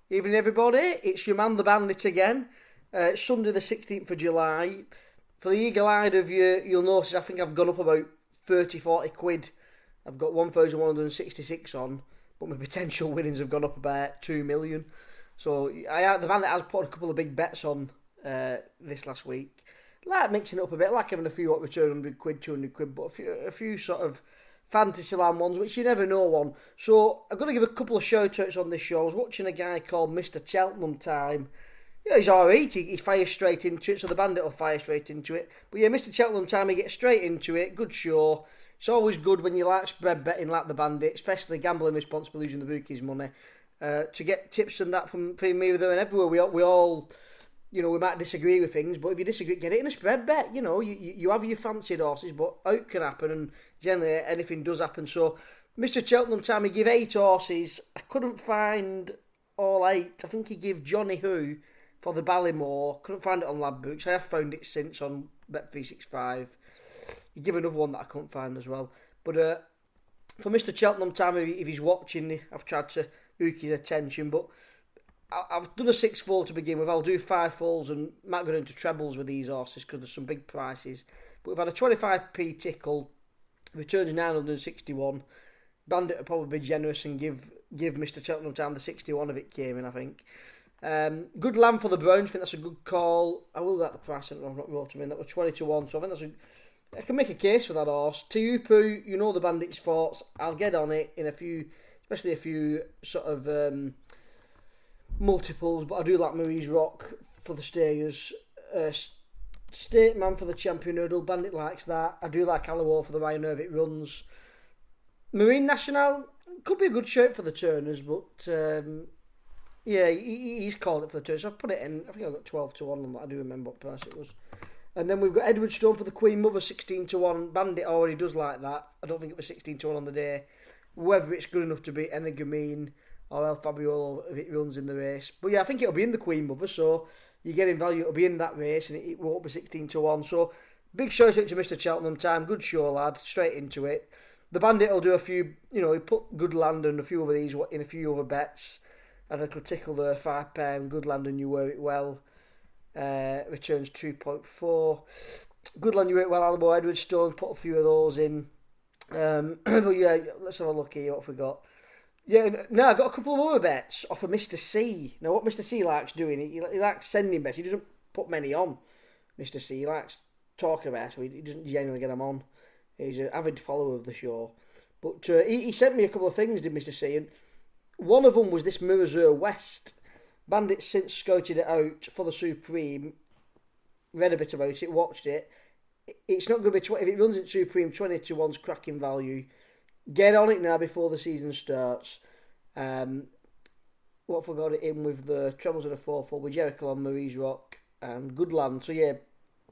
Evening, everybody. It's your man, the Bandit, again. Sunday, the 16th of July. For the eagle-eyed of you, you'll notice I think I've gone up about 30-40 quid. I've got 1,166 on, but my potential winnings have gone up about 2 million. So the Bandit has put a couple of big bets on this last week. Like mixing it up a bit, like having a few return 100 quid, 200 quid, but a few sort of fantasy land ones, which you never know on. So I'm going to give a couple of shout outs on this show. I was watching a guy called Mr. Cheltenham Time. Yeah, he's alright, he fires straight into it, so the Bandit will fire straight into it. But yeah, Mr. Cheltenham Time, he gets straight into it, good show. It's always good when you like spread betting like the Bandit, especially gambling responsibly using the bookies' money, to get tips and that from me, with and everywhere. We all, we might disagree with things, but if you disagree, get it in a spread bet. You have your fancied horses, but out can happen, and generally anything does happen. So, Mr. Cheltenham Time, he gave 8 horses. I couldn't find all 8. I think he gave Johnny Who for the Ballymore. Couldn't find it on Lab Books. I have found it since on Bet365. He gave another one that I couldn't find as well. But for Mr. Cheltenham Time, if he's watching, I've tried to hook his attention, but I've done a 6-foal to begin with. I'll do 5 foals and might go into trebles with these horses because there's some big prices. But we've had a 25p tickle, returns 961. Bandit would probably be generous and give Mr. Cheltenham Time the 61 if it came in, I think. Good land for the Browns. I think that's a good call. I will let the price. I've not wrote them in. That was 20-1. So I think I can make a case for that horse. Tiupu, you know the Bandit's thoughts. I'll get on it in a few, especially a few sort of multiples. But I do like Marie's Rock for the stayers. State Man for the Champion Hurdle. Bandit likes that. I do like Allow for the Ryan Nerve it runs. Marine National could be a good shout for the Turners, but yeah, he's called it for the Turners. So I've put it in. I think I've got 12-1 on that. I do remember what price it was. And then we've got Edward Stone for the Queen Mother, 16-1. Bandit already does like that. I don't think it was 16-1 on the day. Whether it's good enough to beat Energamine or El Fabiolo if it runs in the race. But yeah, I think it'll be in the Queen Mother, so you're getting value. It'll be in that race and it won't be 16-1. So big shout out to Mr. Cheltenham Time. Good show, lad. Straight into it. The Bandit will do a few, he put Good Land and a few of these in a few other bets. Had a tickle there, £5. Good Land and you wear it well. Returns 2.4. Good Land, you wear it well. Alamo Edward Stone, put a few of those in. But yeah, let's have a look here. What have we got? Yeah, now I got a couple of other bets off of Mr. C. Now, what Mr. C likes doing, he likes sending bets. He doesn't put many on. Mr. C, he likes talking about it, so he doesn't genuinely get them on. He's an avid follower of the show. But he sent me a couple of things, did Mr. C, and one of them was this Mirazur West. Bandit since scouted it out for the Supreme, read a bit about it, watched it. It's not going to be, if it runs at Supreme, 20-1's cracking value. Get on it now before the season starts. What if I got it in with the trebles and a 4-4 with Jericho on Marie's Rock and Good Land. So yeah,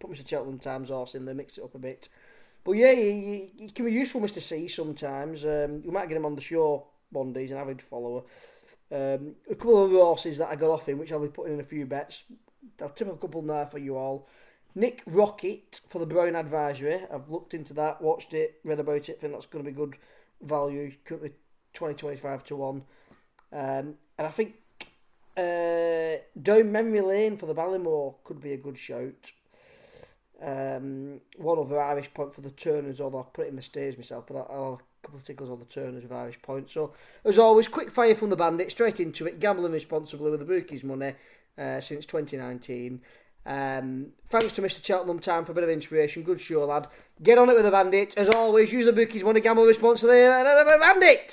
put Mr. Cheltenham Time's horse in there, mix it up a bit. But yeah, he can be useful, Mr. C, sometimes. You might get him on the show one day, he's an avid follower. A couple of other horses that I got off him, which I'll be putting in a few bets. I'll tip a couple now for you all. Nick Rocket for the Brown Advisory. I've looked into that, watched it, read about it. I think that's going to be good value. Currently 20-25-1. And I think Down Memory Lane for the Ballymore could be a good shout. One other Irish point for the Turners, although I've put it in the stays myself, but I'll have a couple of tickles on the Turners with Irish points. So, as always, quick fire from the Bandit, straight into it, gambling responsibly with the bookies' money since 2019. Thanks to Mr. Cheltenham Time for a bit of inspiration. Good show, lad. Get on it with the Bandit. As always, use the bookies' money, gamble responsibly. Bandit!